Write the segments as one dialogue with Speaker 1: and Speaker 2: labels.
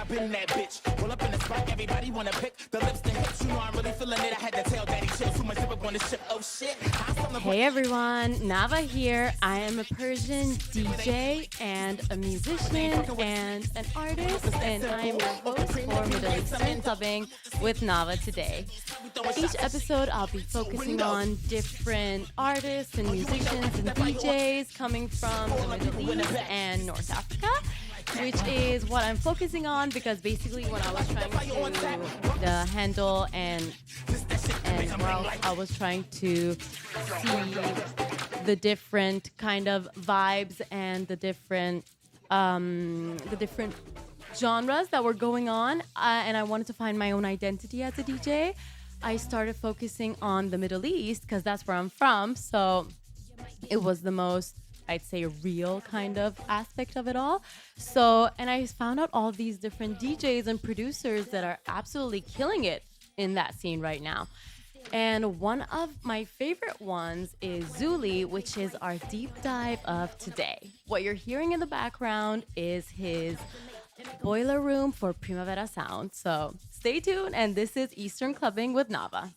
Speaker 1: been that bitch. Roll up in the spot, everybody wanna pick the lips, the hips. You know I'm really feeling it. I had to tell Daddy chill. Too much zip up on the ship. Oh shit.
Speaker 2: Hey everyone, NAVA here. I am a Persian DJ and a musician and an artist, and I am your host for Middle Eastern Clubbing with NAVA today. Each episode I'll be focusing on different artists and musicians and DJs coming from the Middle East and North Africa, which is what I'm focusing on because basically when I was trying to handle and while I was trying to see the different kind of vibes and the different genres that were going on, and I wanted to find my own identity as a DJ, I started focusing on the Middle East because that's where I'm from. So it was the most, I'd say, real kind of aspect of it all. So, and I found out all these different DJs and producers that are absolutely killing it in that scene right now. And one of my favorite ones is Zuli, which is our deep dive of today. What you're hearing in the background is his boiler room for Primavera sound. So stay tuned, and this is Eastern Clubbing with NAVA.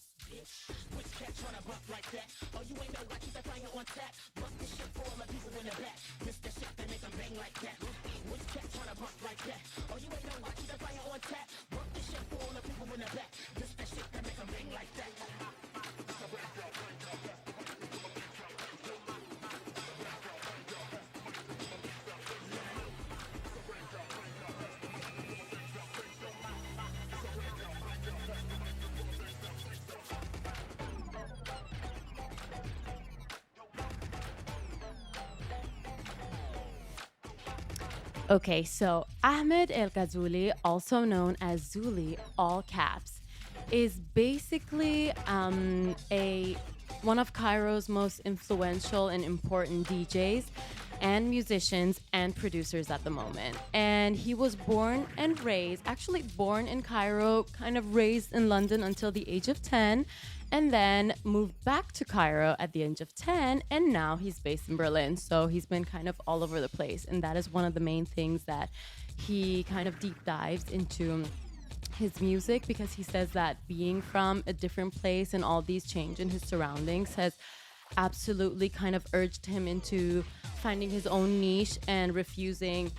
Speaker 2: Okay, so Ahmed El Ghazouli, also known as Zuli, all caps, is basically one of Cairo's most influential and important DJs and musicians and producers at the moment. And he was born and raised, actually born in Cairo, kind of raised in London until the age of 10, and then moved back to Cairo at the age of 10, and now he's based in Berlin. So he's been kind of all over the place, and that is one of the main things that he kind of deep dives into his music, because he says that being from a different place and all these change in his surroundings has absolutely kind of urged him into finding his own niche and refusing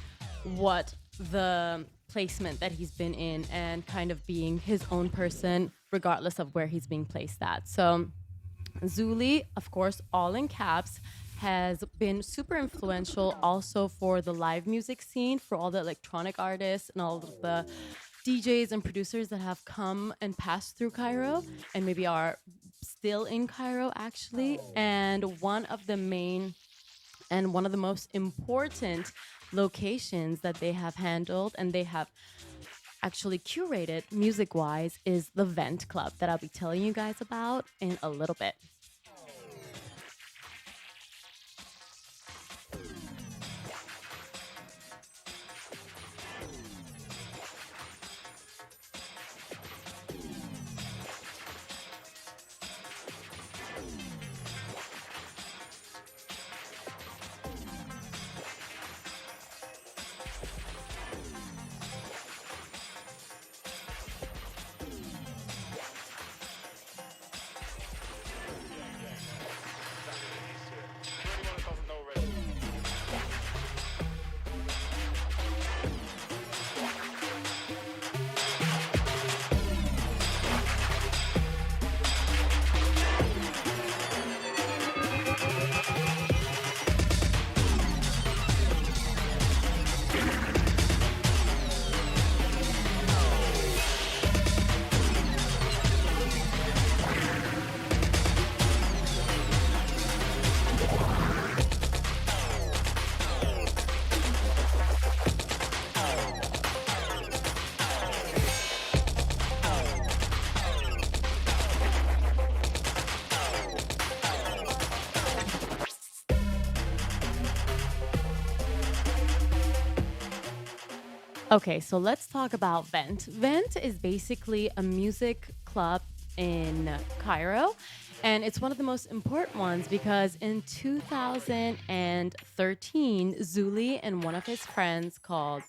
Speaker 2: what the placement that he's been in and kind of being his own person regardless of where he's being placed at. So Zuli, of course, all in caps, has been super influential also for the live music scene, for all the electronic artists and all of the DJs and producers that have come and passed through Cairo and maybe are still in Cairo actually. And one of the main and one of the most important locations that they have handled and they have actually curated music-wise is the Vent Club that I'll be telling you guys about in a little bit. Okay, so let's talk about Vent. Vent is basically a music club in Cairo, and it's one of the most important ones because in 2013, Zuli and one of his friends called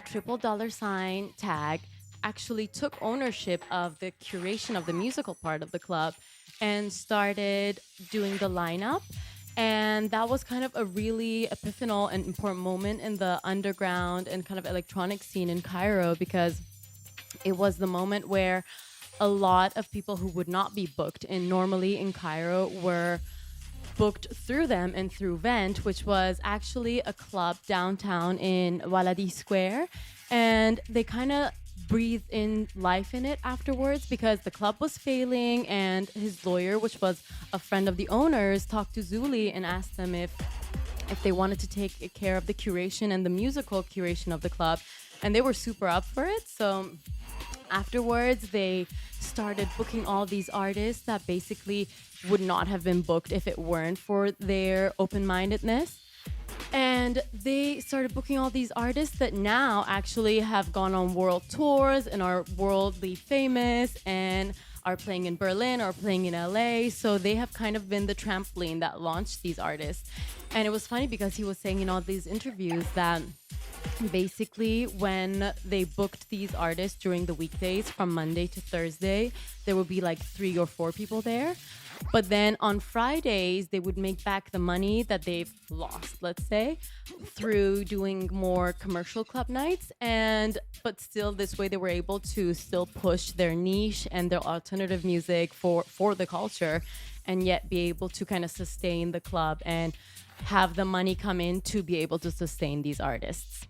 Speaker 2: triple dollar sign tag actually took ownership of the curation of the musical part of the club and started doing the lineup. And that was kind of a really epiphanal and important moment in the underground and kind of electronic scene in Cairo, because it was the moment where a lot of people who would not be booked in normally in Cairo were booked through them and through Vent, which was actually a club downtown in Waladi Square. And they kind of breathed in life in it afterwards, because the club was failing, and his lawyer, which was a friend of the owners, talked to Zuli and asked them if they wanted to take care of the curation and the musical curation of the club, and they were super up for it. So afterwards, they started booking all these artists that basically would not have been booked if it weren't for their open-mindedness. And they started booking all these artists that now actually have gone on world tours and are worldly famous and are playing in Berlin or playing in LA. So they have kind of been the trampoline that launched these artists. And it was funny because he was saying in all these interviews that basically when they booked these artists during the weekdays from Monday to Thursday, there would be like 3 or 4 people there. But then on Fridays, they would make back the money that they've lost, let's say, through doing more commercial club nights. But still, this way they were able to still push their niche and their alternative music for the culture, and yet be able to kind of sustain the club and have the money come in to be able to sustain these artists.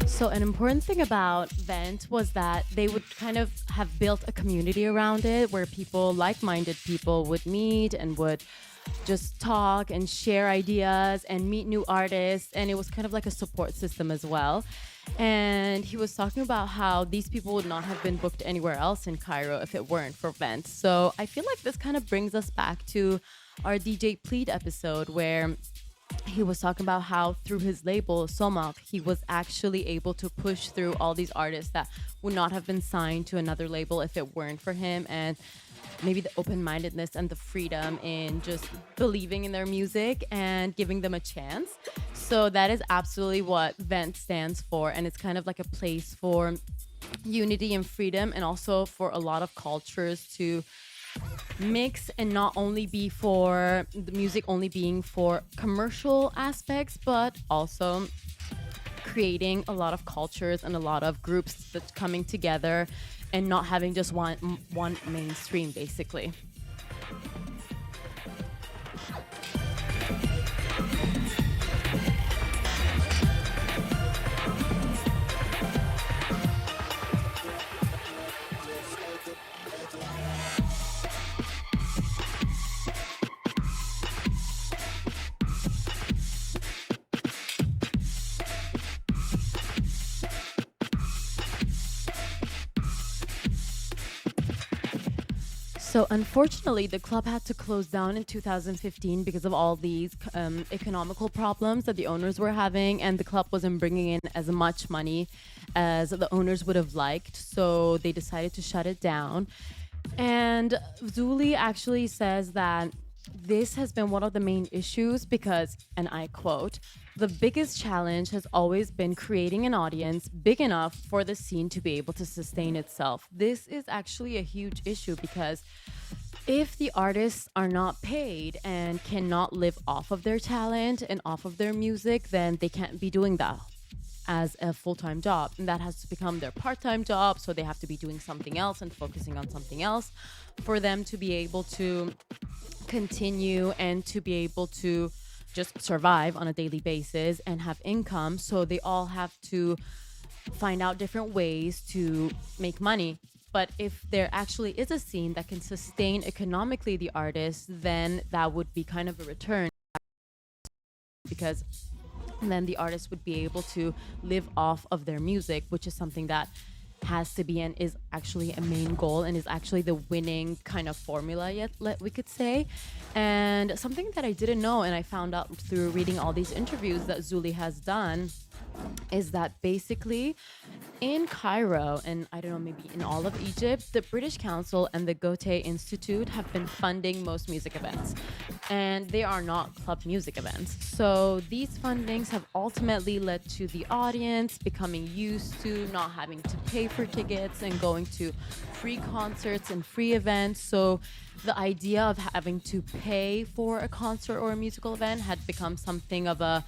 Speaker 2: So an important thing about Vent was that they would kind of have built a community around it where people, like-minded people, would meet and would just talk and share ideas and meet new artists. And it was kind of like a support system as well. And he was talking about how these people would not have been booked anywhere else in Cairo if it weren't for Vent. So I feel like this kind of brings us back to our DJ Plead episode, where he was talking about how through his label Somak, he was actually able to push through all these artists that would not have been signed to another label if it weren't for him, and maybe the open-mindedness and the freedom in just believing in their music and giving them a chance. So that is absolutely what Vent stands for, and it's kind of like a place for unity and freedom, and also for a lot of cultures to mix and not only be for the music only being for commercial aspects, but also creating a lot of cultures and a lot of groups that's coming together and not having just one mainstream, basically. So unfortunately, the club had to close down in 2015 because of all these economical problems that the owners were having, and the club wasn't bringing in as much money as the owners would have liked. So they decided to shut it down. And Zuli actually says that this has been one of the main issues because, and I quote, "The biggest challenge has always been creating an audience big enough for the scene to be able to sustain itself." This is actually a huge issue because if the artists are not paid and cannot live off of their talent and off of their music, then they can't be doing that as a full-time job, and that has to become their part-time job. So they have to be doing something else and focusing on something else for them to be able to continue and to be able to just survive on a daily basis and have income. So they all have to find out different ways to make money. But if there actually is a scene that can sustain economically the artist, then that would be kind of a return, because then the artist would be able to live off of their music, which is something that has to be and is actually a main goal and is actually the winning kind of formula, yet we could say. And something that I didn't know and I found out through reading all these interviews that Zuli has done is that basically in Cairo, and I don't know, maybe in all of Egypt, the British Council and the Goethe Institute have been funding most music events. And they are not club music events. So these fundings have ultimately led to the audience becoming used to not having to pay for tickets and going to free concerts and free events. So the idea of having to pay for a concert or a musical event had become something of a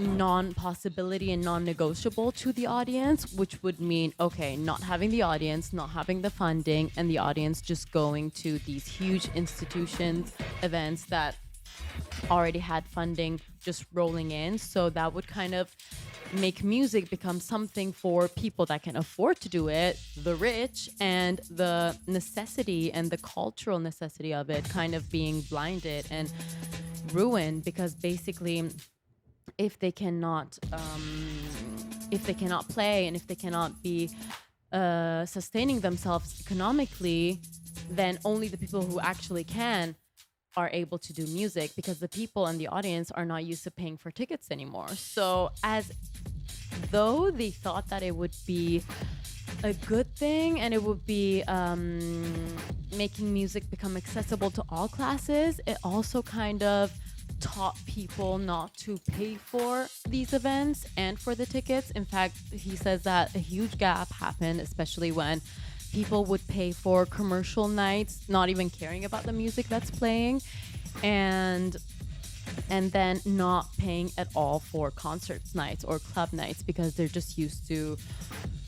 Speaker 2: non-possibility and non-negotiable to the audience, which would mean, okay, not having the audience, not having the funding, and the audience just going to these huge institutions, events that already had funding just rolling in. So that would kind of make music become something for people that can afford to do it, the rich, and the necessity and the cultural necessity of it kind of being blinded and ruined, because basically if they cannot play and if they cannot be sustaining themselves economically, then only the people who actually can are able to do music, because the people and the audience are not used to paying for tickets anymore. So as though they thought that it would be a good thing and it would be making music become accessible to all classes, it also kind of taught people not to pay for these events and for the tickets. In fact, he says that a huge gap happened, especially when people would pay for commercial nights, not even caring about the music that's playing, and then not paying at all for concert nights or club nights because they're just used to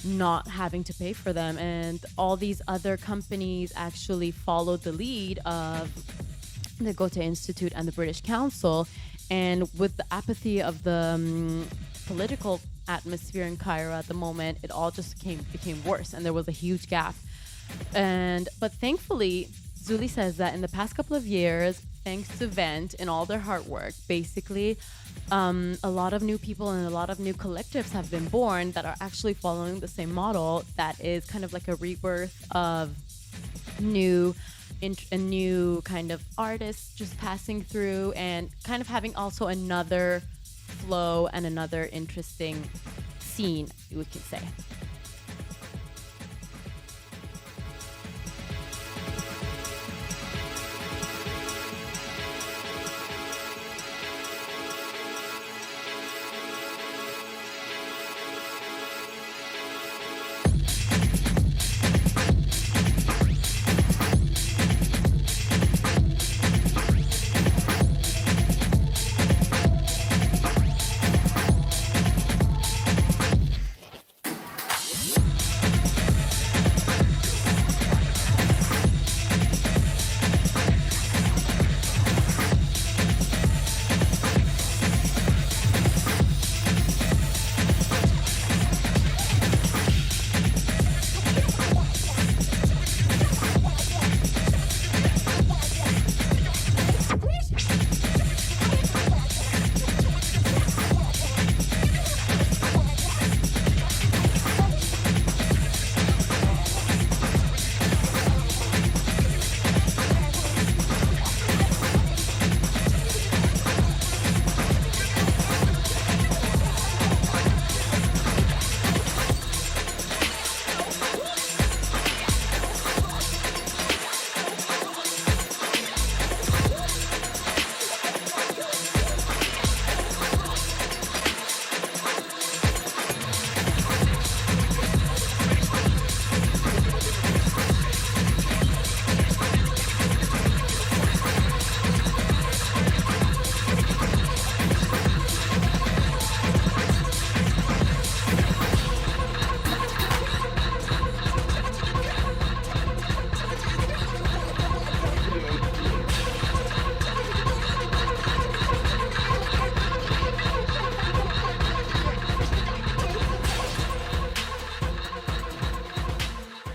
Speaker 2: not having to pay for them. And all these other companies actually followed the lead of the Goethe Institute and the British Council, and with the apathy of the political atmosphere in Cairo at the moment, it all just became worse, and there was a huge gap. But thankfully, Zuli says that in the past couple of years, thanks to Vent and all their hard work, basically, a lot of new people and a lot of new collectives have been born that are actually following the same model, that is kind of like a rebirth of a new kind of artists just passing through and kind of having also another flow and another interesting scene, we could say.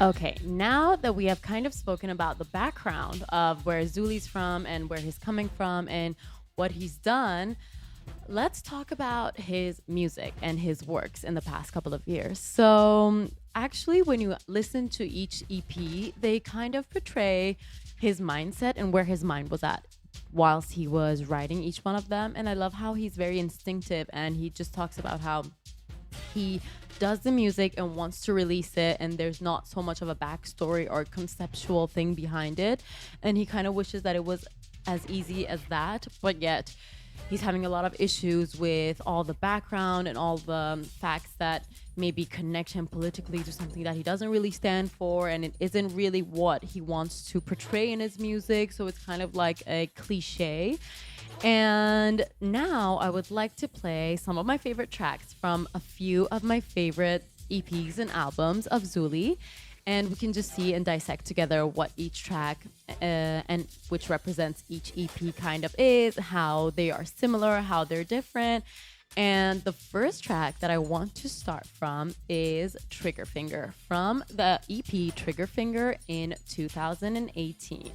Speaker 2: Okay, now that we have kind of spoken about the background of where Zuli's from and where he's coming from and what he's done, let's talk about his music and his works in the past couple of years. So, actually, when you listen to each EP, they kind of portray his mindset and where his mind was at whilst he was writing each one of them. And I love how he's very instinctive and he just talks about how he does the music and wants to release it, and there's not so much of a backstory or conceptual thing behind it. And he kind of wishes that it was as easy as that, but yet he's having a lot of issues with all the background and all the facts that maybe connect him politically to something that he doesn't really stand for, and it isn't really what he wants to portray in his music. So it's kind of like a cliche. And now I would like to play some of my favorite tracks from a few of my favorite EPs and albums of Zuli. And we can just see and dissect together what each track and which represents each EP kind of is, how they are similar, how they're different. And the first track that I want to start from is Trigger Finger from the EP Trigger Finger in 2018.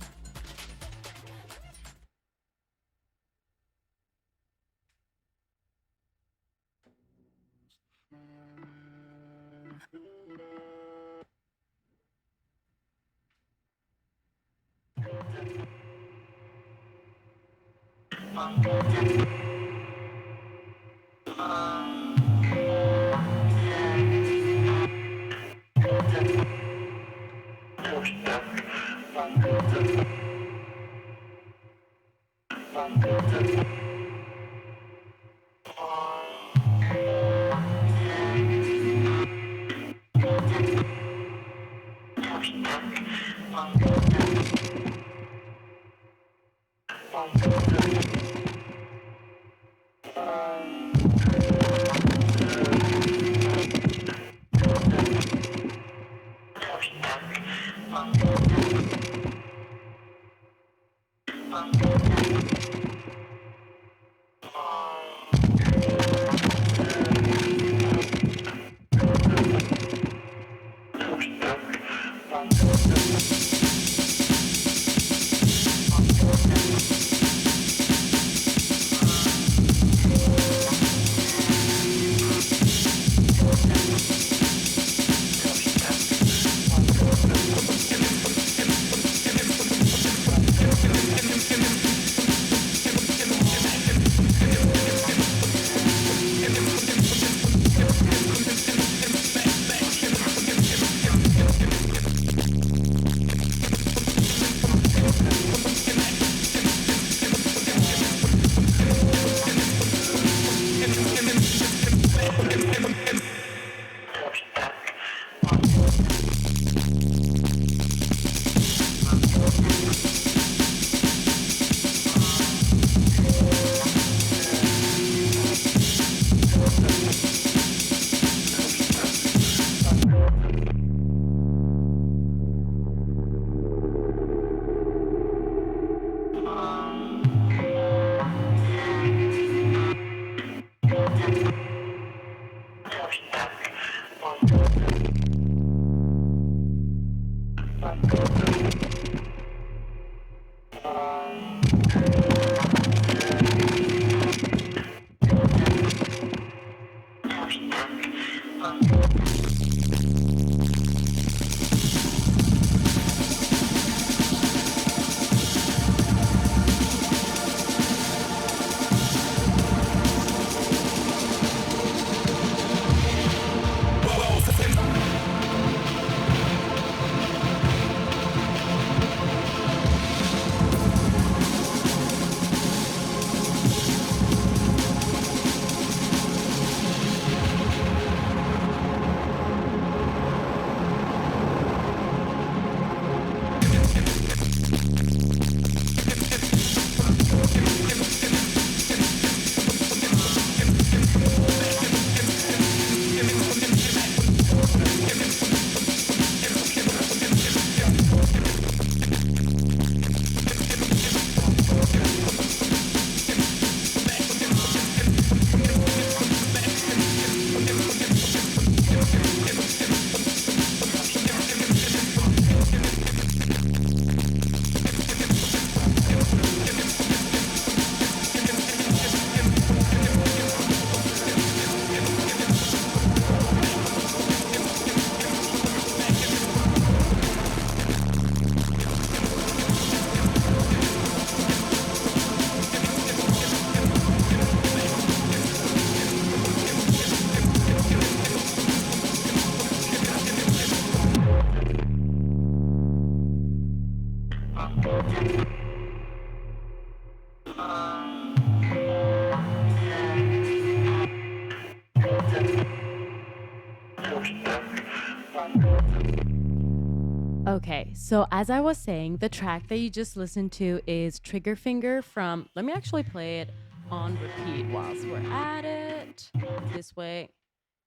Speaker 2: Okay, so as I was saying, the track that you just listened to is Trigger Finger from, let me actually play it on repeat whilst we're at it. This way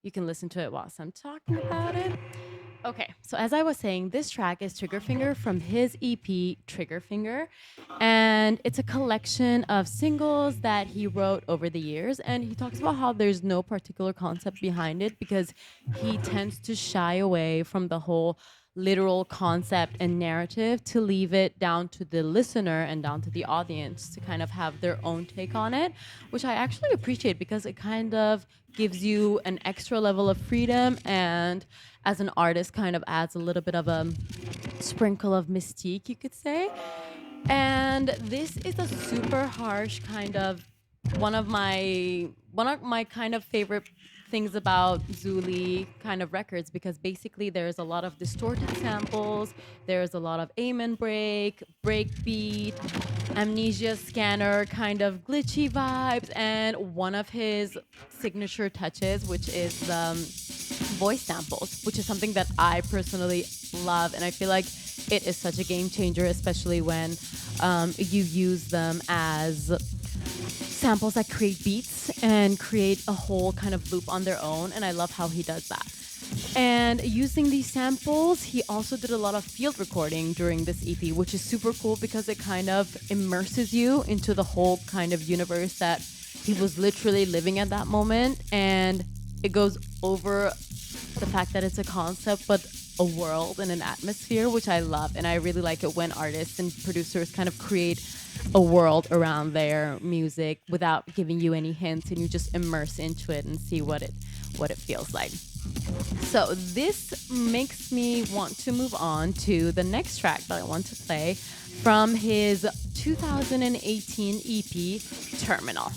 Speaker 2: you can listen to it whilst I'm talking about it. Okay, so as I was saying, this track is Trigger Finger from his EP, Trigger Finger. And it's a collection of singles that he wrote over the years. And he talks about how there's no particular concept behind it because he tends to shy away from the whole literal concept and narrative to leave it down to the listener and down to the audience to kind of have their own take on it, which I actually appreciate because it kind of gives you an extra level of freedom and as an artist kind of adds a little bit of a sprinkle of mystique, you could say. And this is a super harsh kind of one of my kind of favorite things about Zuli kind of records because basically there's a lot of distorted samples, there's a lot of amen break beat, amnesia scanner kind of glitchy vibes, and one of his signature touches, which is voice samples, which is something that I personally love, and I feel like it is such a game changer, especially when you use them as samples that create beats and create a whole kind of loop on their own, and I love how he does that. And using these samples, he also did a lot of field recording during this EP, which is super cool because it kind of immerses you into the whole kind of universe that he was literally living at that moment, and it goes over the fact that it's a concept but a world and an atmosphere, which I love, and I really like it when artists and producers kind of create a world around their music without giving you any hints, and you just immerse into it and see what it feels like. So this makes me want to move on to the next track that I want to play from his 2018 EP, Terminal.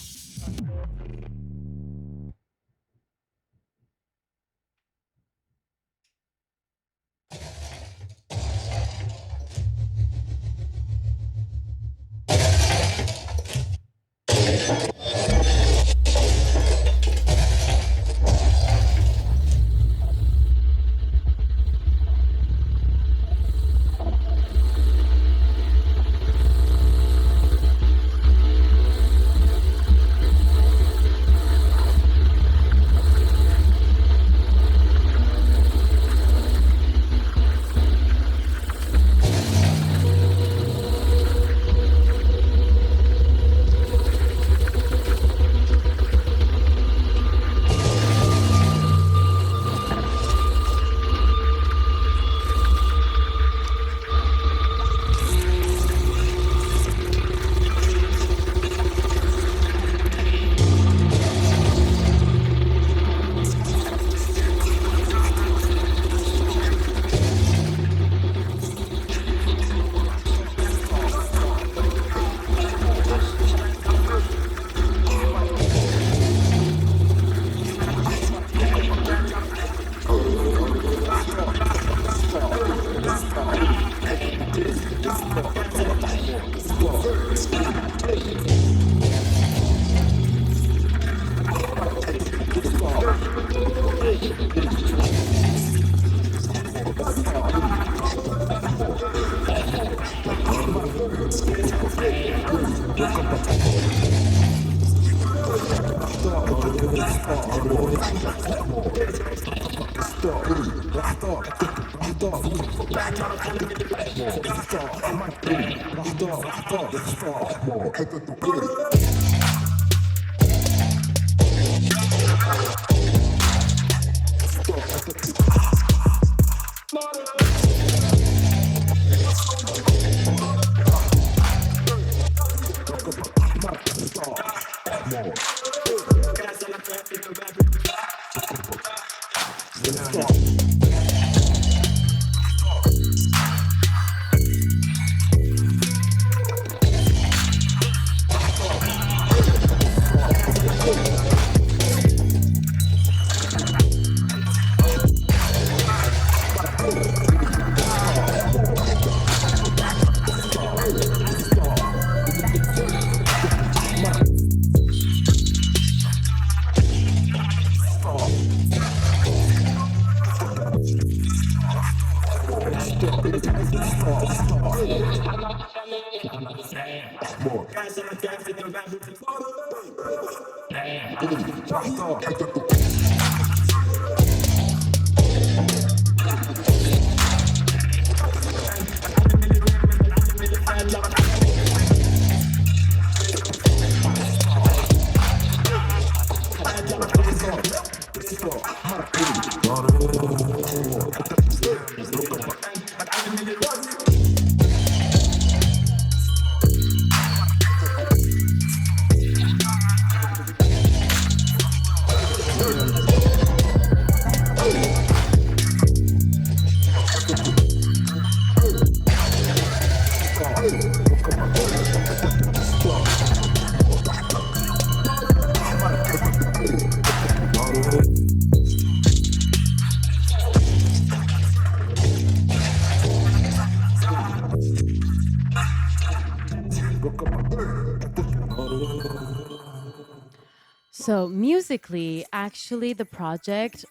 Speaker 2: So musically, actually, the project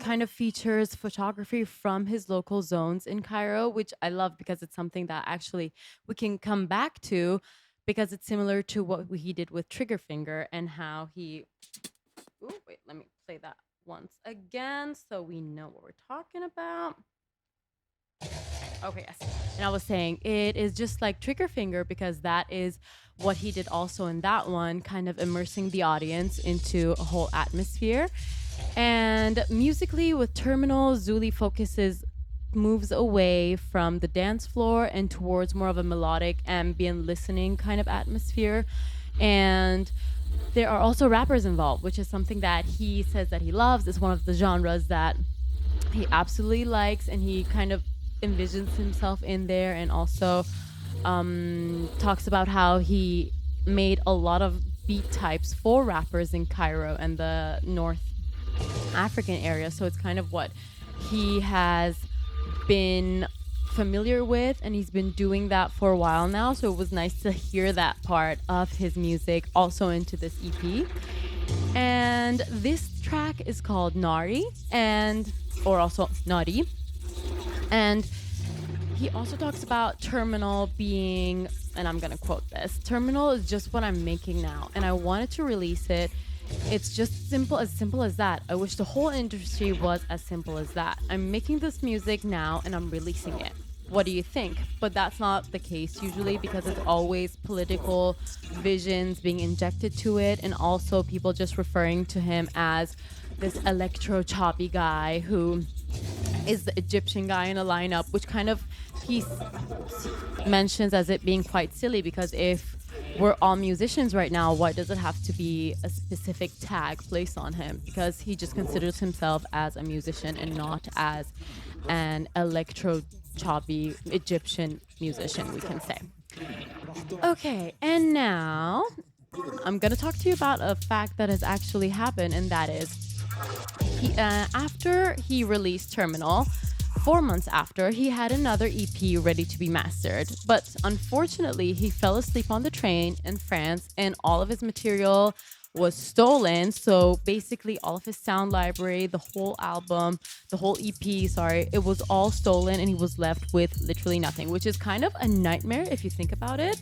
Speaker 2: kind of features photography from his local zones in Cairo, which I love because it's something that actually we can come back to because it's similar to what he did with Triggerfinger and how he. Ooh, wait, let me play that once again so we know what we're talking about. Okay, yes. And I was saying it is just like Triggerfinger because that is what he did also in that one, kind of immersing the audience into a whole atmosphere. And musically, with Terminal, Zuli moves away from the dance floor and towards more of a melodic ambient listening kind of atmosphere. And there are also rappers involved, which is something that he says that he loves. It's one of the genres that he absolutely likes, and he kind of envisions himself in there, and also talks about how he made a lot of beat types for rappers in Cairo and the North African area. So it's kind of what he has been familiar with, and he's been doing that for a while now. So it was nice to hear that part of his music also into this EP. And this track is called Nari, or also Nari. And he also talks about Terminal being, and I'm going to quote this, Terminal is just what I'm making now, and I wanted to release it. It's just simple as that. I wish the whole industry was as simple as that. I'm making this music now and I'm releasing it. What do you think? But that's not the case usually, because it's always political visions being injected to it, and also people just referring to him as this electro choppy guy who is the Egyptian guy in a lineup, which kind of he mentions as it being quite silly, because if we're all musicians right now, why does it have to be a specific tag placed on him? Because he just considers himself as a musician and not as an electro choppy Egyptian musician, we can say. Okay, and now I'm gonna talk to you about a fact that has actually happened, and that is after he released Terminal, 4 months after, he had another EP ready to be mastered. But unfortunately, he fell asleep on the train in France and all of his material was stolen. So basically all of his sound library, the whole album, the whole EP, it was all stolen, and he was left with literally nothing, which is kind of a nightmare if you think about it.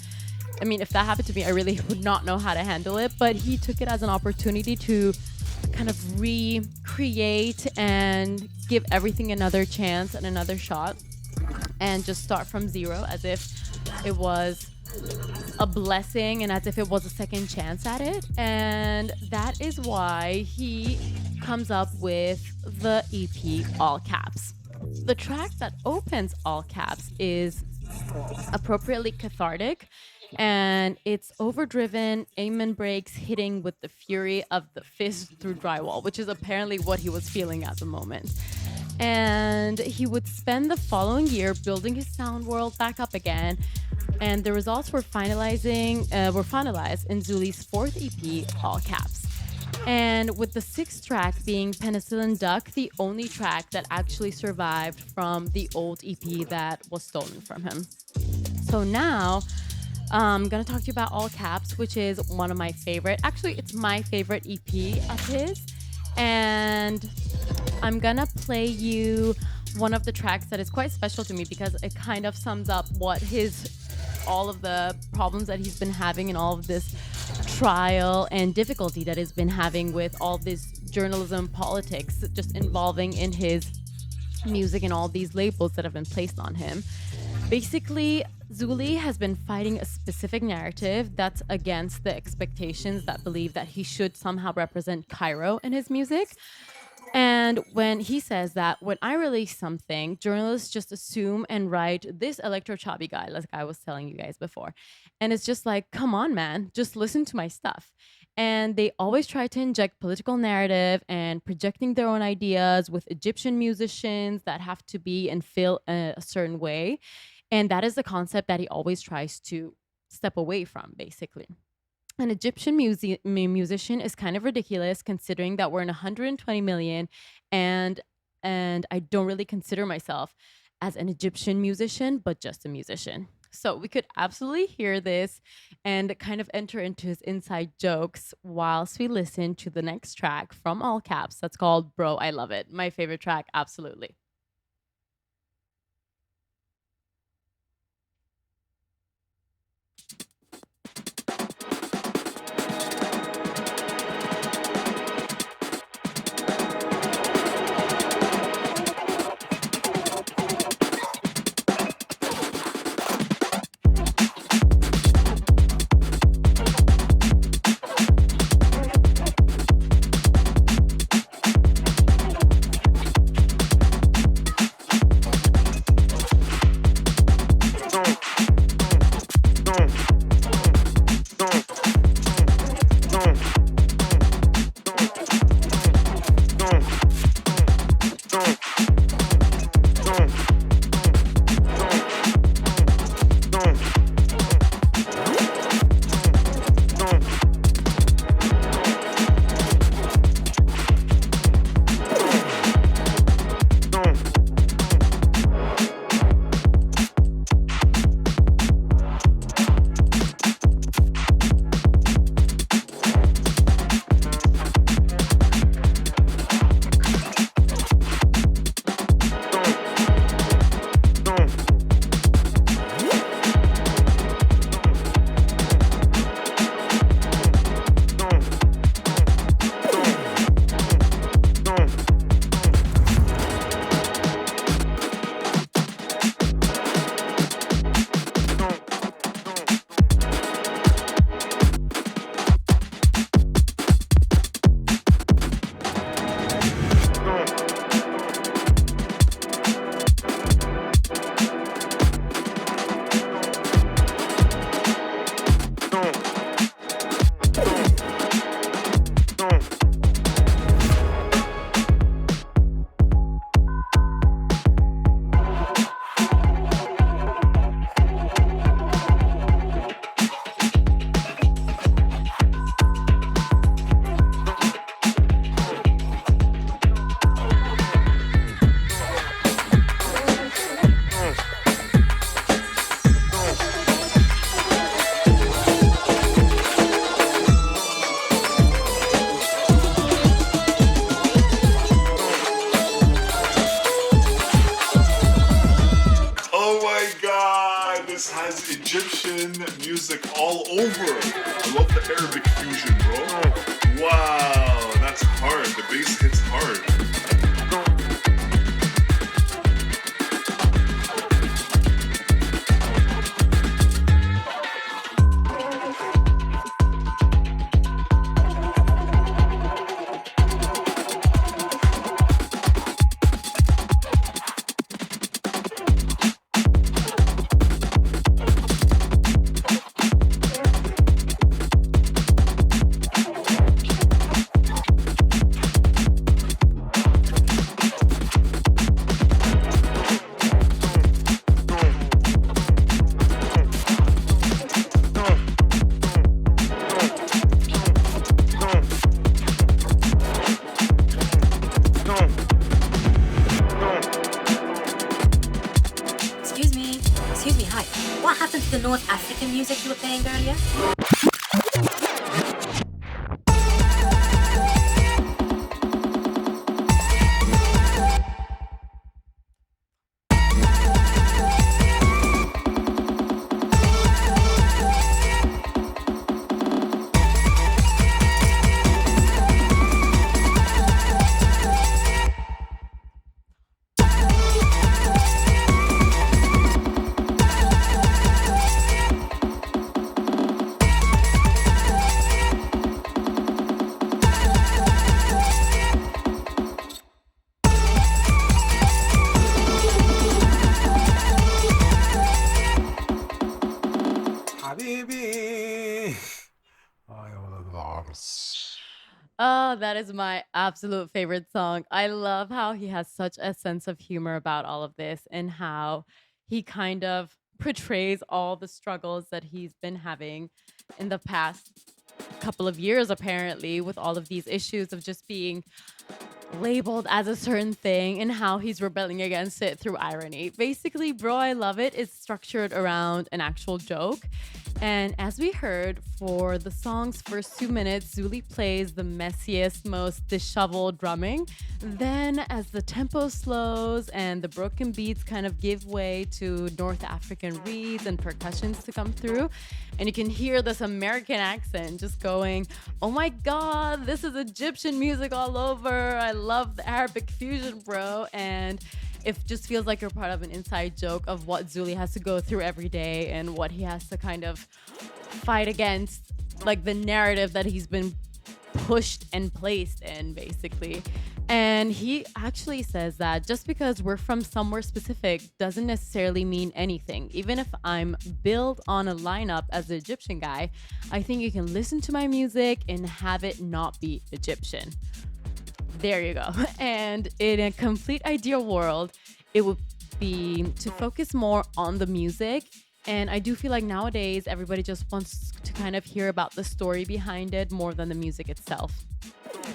Speaker 2: I mean, if that happened to me, I really would not know how to handle it, but he took it as an opportunity to kind of recreate and give everything another chance and another shot, and just start from zero as if it was a blessing and as if it was a second chance at it. And that is why he comes up with the EP All Caps. The track that opens All Caps is appropriately cathartic, and it's overdriven amen breaks hitting with the fury of the fist through drywall, which is apparently what he was feeling at the moment. And he would spend the following year building his sound world back up again, and the results were finalized in Zuli's fourth EP, All Caps. And with the sixth track being Penicillin Duck, the only track that actually survived from the old EP that was stolen from him. So now I'm gonna talk to you about All Caps, which is one of my favorite. Actually, it's my favorite EP of his. And I'm gonna play you one of the tracks that is quite special to me because it kind of sums up what his all of the problems that he's been having and all of this trial and difficulty that he's been having with all this journalism politics just involving in his music and all these labels that have been placed on him. Basically, Zuli has been fighting a specific narrative that's against the expectations that believe that he should somehow represent Cairo in his music. And when he says that when I release something, journalists just assume and write this electro chubby guy, like I was telling you guys before. And it's just like, come on, man, just listen to my stuff. And they always try to inject political narrative and projecting their own ideas with Egyptian musicians that have to be and feel a certain way. And that is the concept that he always tries to step away from, basically. An Egyptian musician is kind of ridiculous considering that we're in 120 million, and I don't really consider myself as an Egyptian musician, but just a musician. So we could absolutely hear this and kind of enter into his inside jokes whilst we listen to the next track from All Caps. That's called Bro, I Love It. My favorite track, absolutely.
Speaker 3: this has Egyptian music all over. I love the Arabic fusion, bro. Wow, that's hard. The bass hits hard.
Speaker 4: Excuse me, hi. What happened to the North African music you were playing earlier?
Speaker 2: Oh, that is my absolute favorite song. I love how he has such a sense of humor about all of this and how he kind of portrays all the struggles that he's been having in the past couple of years, apparently, with all of these issues of just being labeled as a certain thing and how he's rebelling against it through irony. Basically, Bro, I Love It is structured around an actual joke. And as we heard, for the song's first 2 minutes, Zuli plays the messiest, most disheveled drumming. Then, as the tempo slows and the broken beats kind of give way to North African reeds and percussions to come through, and you can hear this American accent just going, "Oh my God, this is Egyptian music all over. I love the Arabic fusion, bro." And it just feels like you're part of an inside joke of what Zuli has to go through every day and what he has to kind of fight against, like the narrative that he's been pushed and placed in, basically. And he actually says that just because we're from somewhere specific doesn't necessarily mean anything. Even if I'm built on a lineup as an Egyptian guy, I think you can listen to my music and have it not be Egyptian. There you go. And in a complete ideal world, it would be to focus more on the music. And I do feel like nowadays everybody just wants to kind of hear about the story behind it more than the music itself.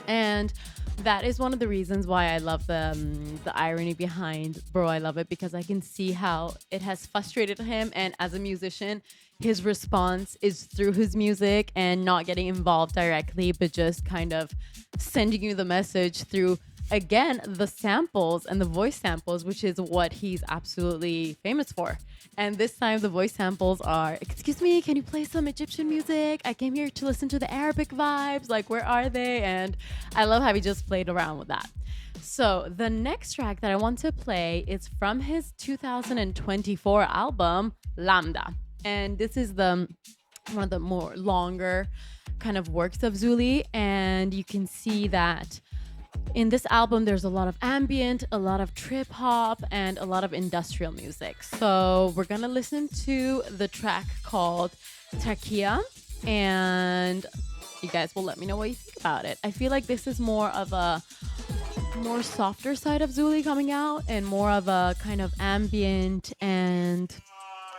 Speaker 2: And that is one of the reasons why I love the irony behind Bro, I Love It, because I can see how it has frustrated him. And as a musician, his response is through his music and not getting involved directly, but just kind of sending you the message through, again, the samples and the voice samples, which is what he's absolutely famous for. And this time the voice samples are, "Excuse me, can you play some Egyptian music? I came here to listen to the Arabic vibes. Like, where are they?" And I love how he just played around with that. So the next track that I want to play is from his 2024 album, Lambda. And this is the one of the more longer kind of works of Zuli. And you can see that in this album, there's a lot of ambient, a lot of trip hop, and a lot of industrial music. So we're gonna listen to the track called Takia, and you guys will let me know what you think about it. I feel like this is more of a more softer side of Zuli coming out, and more of a kind of ambient and,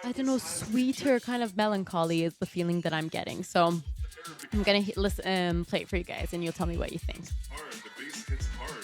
Speaker 2: I don't know, sweeter kind of melancholy is the feeling that I'm getting. So I'm gonna listen, play it for you guys, and you'll tell me what you think.
Speaker 3: Hard. The bass hits hard.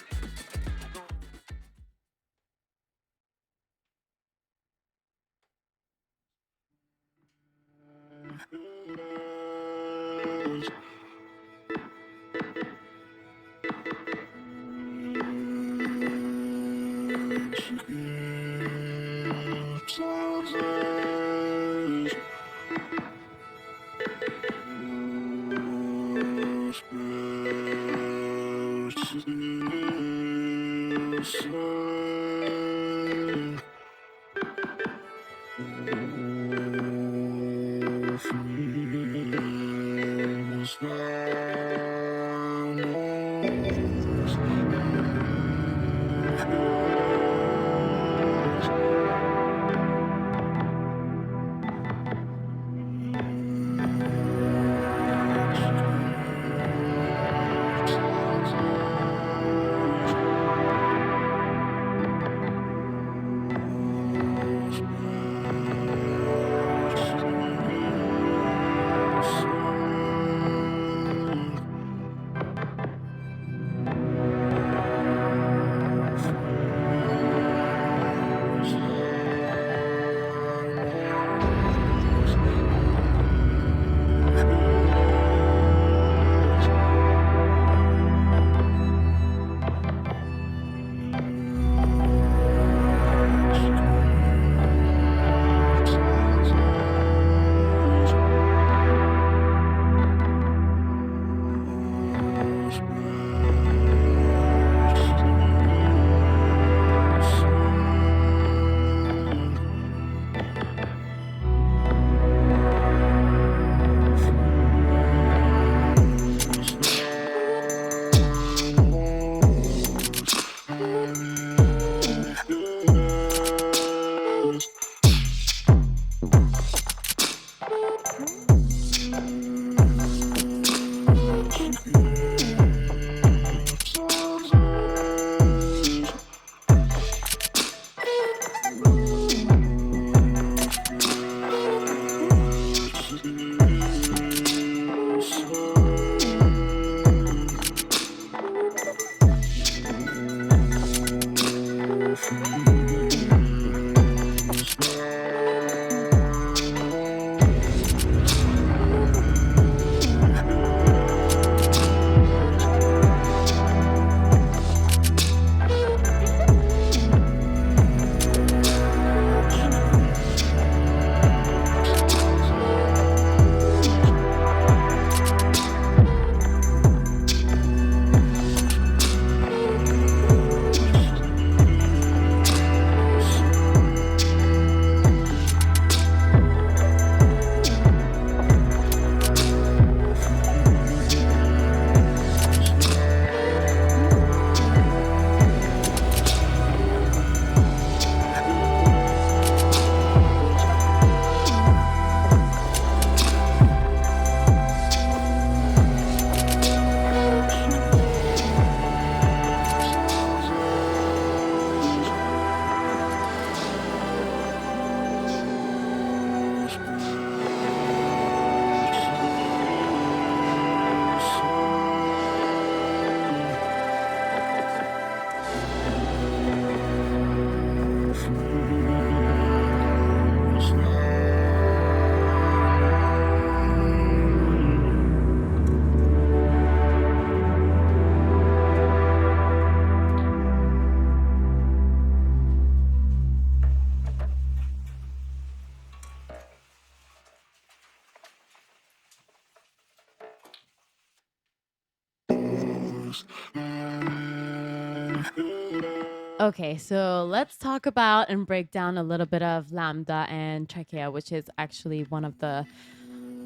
Speaker 2: Okay, so let's talk about and break down a little bit of Lambda and Trachea, which is actually one of the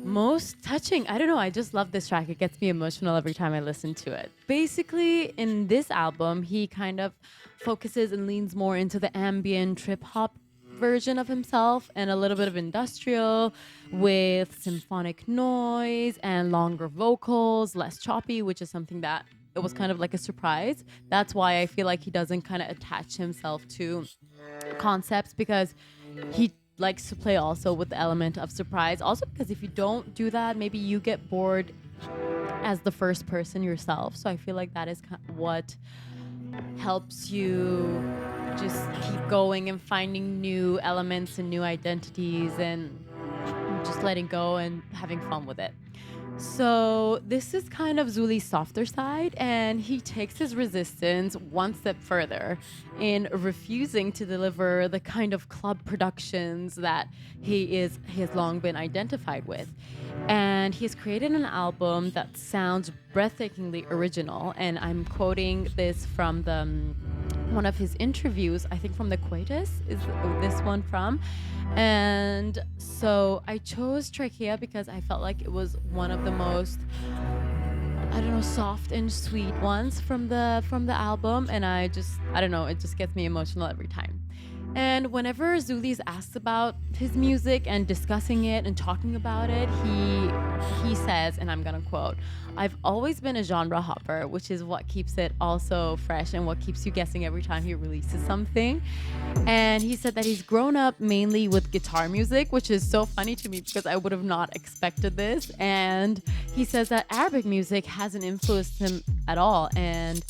Speaker 2: most touching. I don't know, I just love this track. It gets me emotional every time I listen to it. Basically, in this album, he kind of focuses and leans more into the ambient trip hop version of himself and a little bit of industrial with symphonic noise and longer vocals, less choppy, which is something that it was kind of like a surprise. That's why I feel like he doesn't kind of attach himself to concepts, because he likes to play also with the element of surprise. Also because if you don't do that, maybe you get bored as the first person yourself. So I feel like that is what helps you just keep going and finding new elements and new identities and just letting go and having fun with it. So this is kind of Zuli's softer side, and he takes his resistance one step further in refusing to deliver the kind of club productions that he has long been identified with. And he's created an album that sounds breathtakingly original, and I'm quoting this from the one of his interviews, I think from the Coitus is this one from. And so I chose Trachea because I felt like it was one of the most, I don't know, soft and sweet ones from the album, and I don't know, it just gets me emotional every time. And whenever Zuli's asked about his music and discussing it and talking about it, he says, and I'm gonna quote, "I've always been a genre hopper," which is what keeps it also fresh and what keeps you guessing every time he releases something. And he said that he's grown up mainly with guitar music, which is so funny to me because I would have not expected this. And he says that Arabic music hasn't influenced him at all, and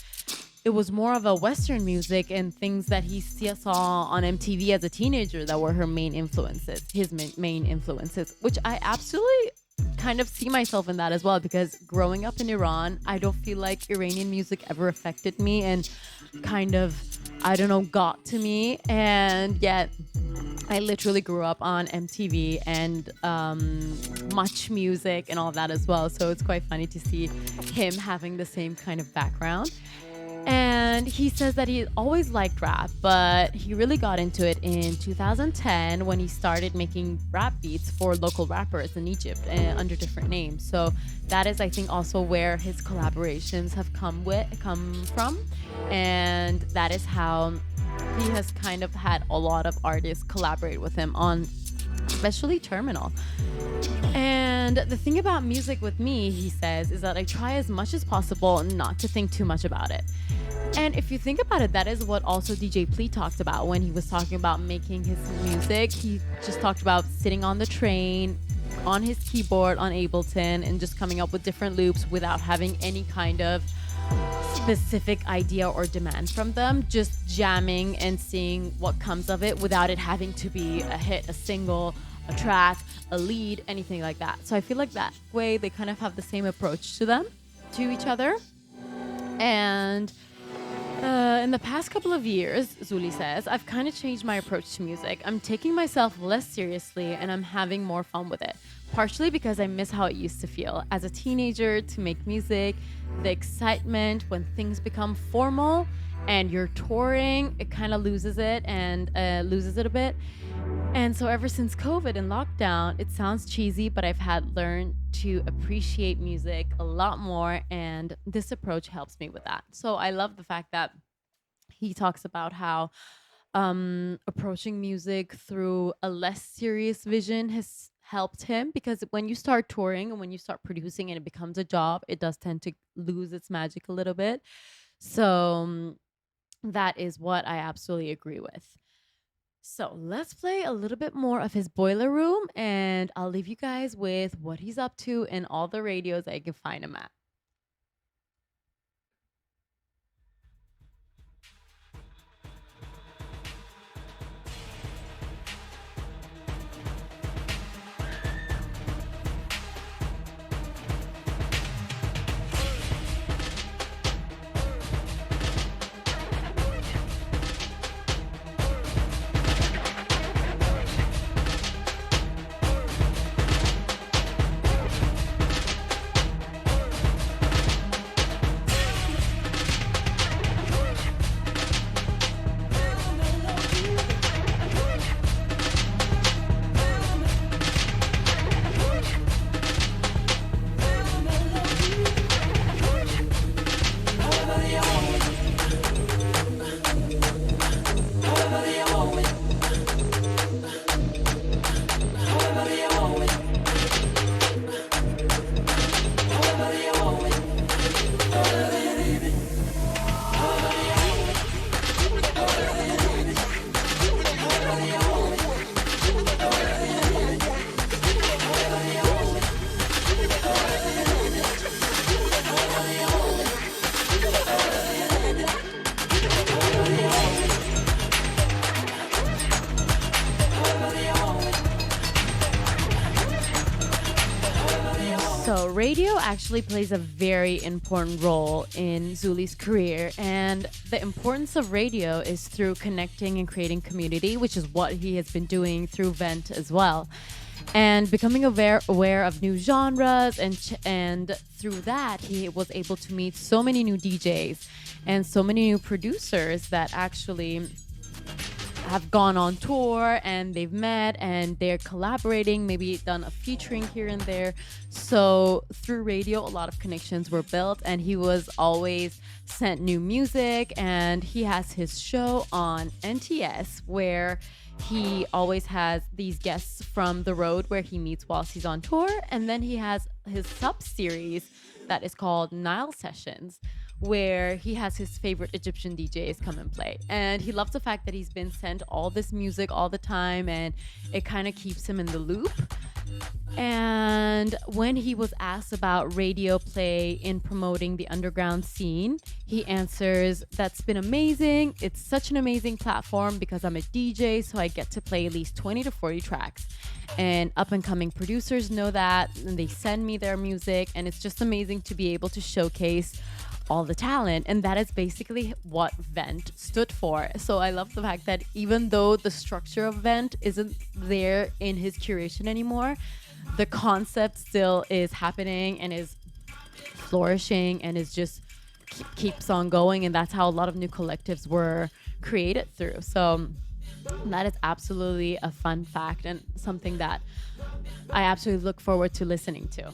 Speaker 2: it was more of a Western music and things that he saw on MTV as a teenager that were his main influences, which I absolutely kind of see myself in that as well, because growing up in Iran, I don't feel like Iranian music ever affected me and kind of, I don't know, got to me. And yet I literally grew up on MTV and Much Music and all that as well. So it's quite funny to see him having the same kind of background. And he says that he always liked rap, but he really got into it in 2010 when he started making rap beats for local rappers in Egypt under different names. So that is, I think, also where his collaborations have come from. And that is how he has kind of had a lot of artists collaborate with him on, especially Terminal. And the thing about music with me, he says, is that I try as much as possible not to think too much about it. And if you think about it, that is what also DJ Plee talked about when he was talking about making his music. He just talked about sitting on the train, on his keyboard, on Ableton, and just coming up with different loops without having any kind of specific idea or demand from them, just jamming and seeing what comes of it without it having to be a hit, a single, a track, a lead, anything like that. So I feel like that way they kind of have the same approach to each other. And in the past couple of years, Zuli says, I've kind of changed my approach to music. I'm taking myself less seriously and I'm having more fun with it. Partially because I miss how it used to feel as a teenager to make music, the excitement when things become formal and you're touring, it kind of loses it a bit. And so ever since COVID and lockdown, it sounds cheesy, but I've had learned to appreciate music a lot more, and this approach helps me with that. So I love the fact that he talks about how approaching music through a less serious vision has helped him, because when you start touring and when you start producing and it becomes a job, it does tend to lose its magic a little bit. So that is what I absolutely agree with. So let's play a little bit more of his Boiler Room, and I'll leave you guys with what he's up to in all the radios that you can find him at. So radio actually plays a very important role in Zuli's career, and the importance of radio is through connecting and creating community, which is what he has been doing through Vent as well, and becoming aware of new genres, and through that he was able to meet so many new DJs and so many new producers that actually have gone on tour and they've met and they're collaborating, maybe done a featuring here and there. So through radio, a lot of connections were built, and he was always sent new music, and he has his show on NTS where he always has these guests from the road where he meets whilst he's on tour. And then he has his sub-series that is called Nile Sessions, where he has his favorite Egyptian DJs come and play. And he loves the fact that he's been sent all this music all the time, and it kind of keeps him in the loop. And when he was asked about radio play in promoting the underground scene, he answers, "That's been amazing. It's such an amazing platform because I'm a DJ, so I get to play at least 20 to 40 tracks. And up and coming producers know that, and they send me their music, and it's just amazing to be able to showcase all the talent." And that is basically what Vent stood for. So I love the fact that even though the structure of Vent isn't there in his curation anymore, the concept still is happening and is flourishing and is just keeps on going. And that's how a lot of new collectives were created through. So that is absolutely a fun fact and something that I absolutely look forward to listening to.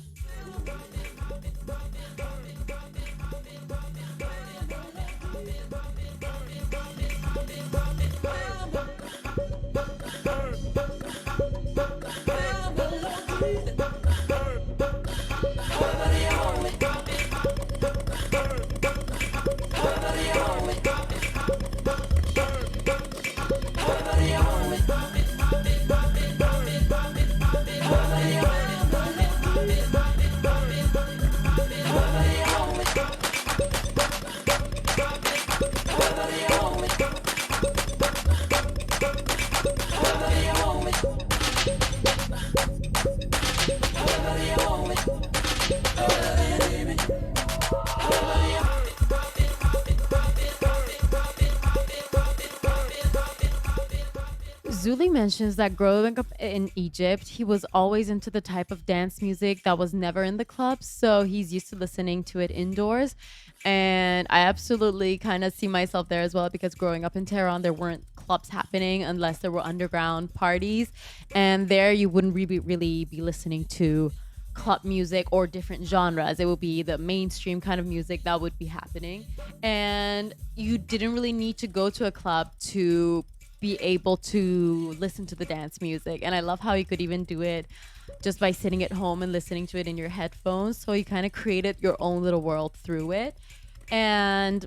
Speaker 2: Zuli mentions that growing up in Egypt, he was always into the type of dance music that was never in the clubs. So he's used to listening to it indoors. And I absolutely kind of see myself there as well, because growing up in Tehran, there weren't clubs happening unless there were underground parties. And there you wouldn't really be listening to club music or different genres. It would be the mainstream kind of music that would be happening. And you didn't really need to go to a club to be able to listen to the dance music. And I love how you could even do it just by sitting at home and listening to it in your headphones. So you kind of created your own little world through it. And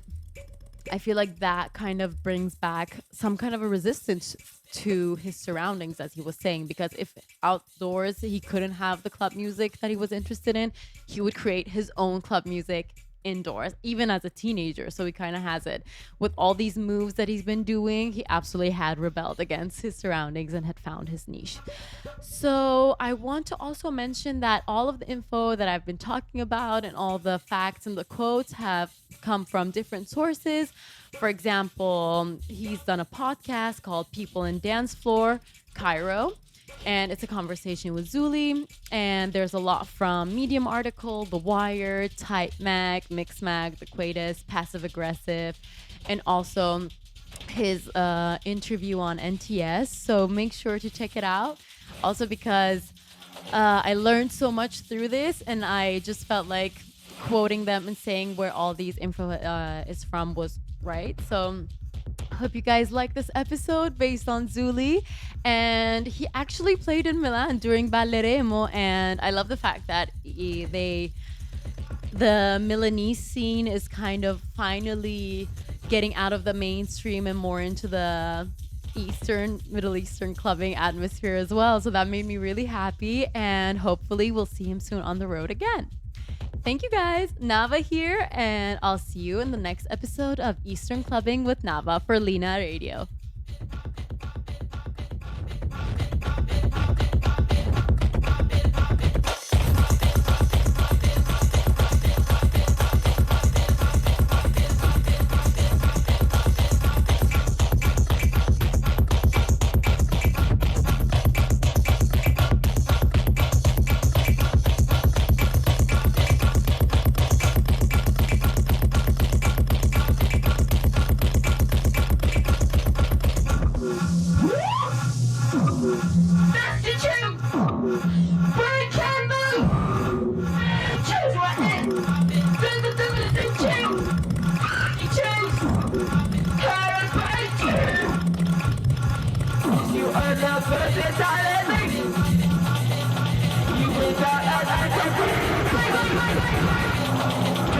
Speaker 2: I feel like that kind of brings back some kind of a resistance to his surroundings, as he was saying, because if outdoors he couldn't have the club music that he was interested in, he would create his own club music indoors, even as a teenager. So he kind of has it with all these moves that he's been doing. He absolutely had rebelled against his surroundings and had found his niche. So I want to also mention that all of the info that I've been talking about and all the facts and the quotes have come from different sources. For example, he's done a podcast called People in Dance Floor Cairo, and it's a conversation with Zuli. And there's a lot from Medium article, The Wire, Type Mag, Mix Mag, The Quatus, Passive Aggressive, and also his interview on NTS. So make sure to check it out. Also because I learned so much through this, and I just felt like quoting them and saying where all these info is from was right. So hope you guys like this episode based on Zuli. And he actually played in Milan during Balleremo, and I love the fact that the Milanese scene is kind of finally getting out of the mainstream and more into the Middle Eastern clubbing atmosphere as well. So that made me really happy, and hopefully we'll see him soon on the road again. Thank you guys. Nava here, and I'll see you in the next episode of Eastern Clubbing with Nava for LINEA Radio.
Speaker 5: You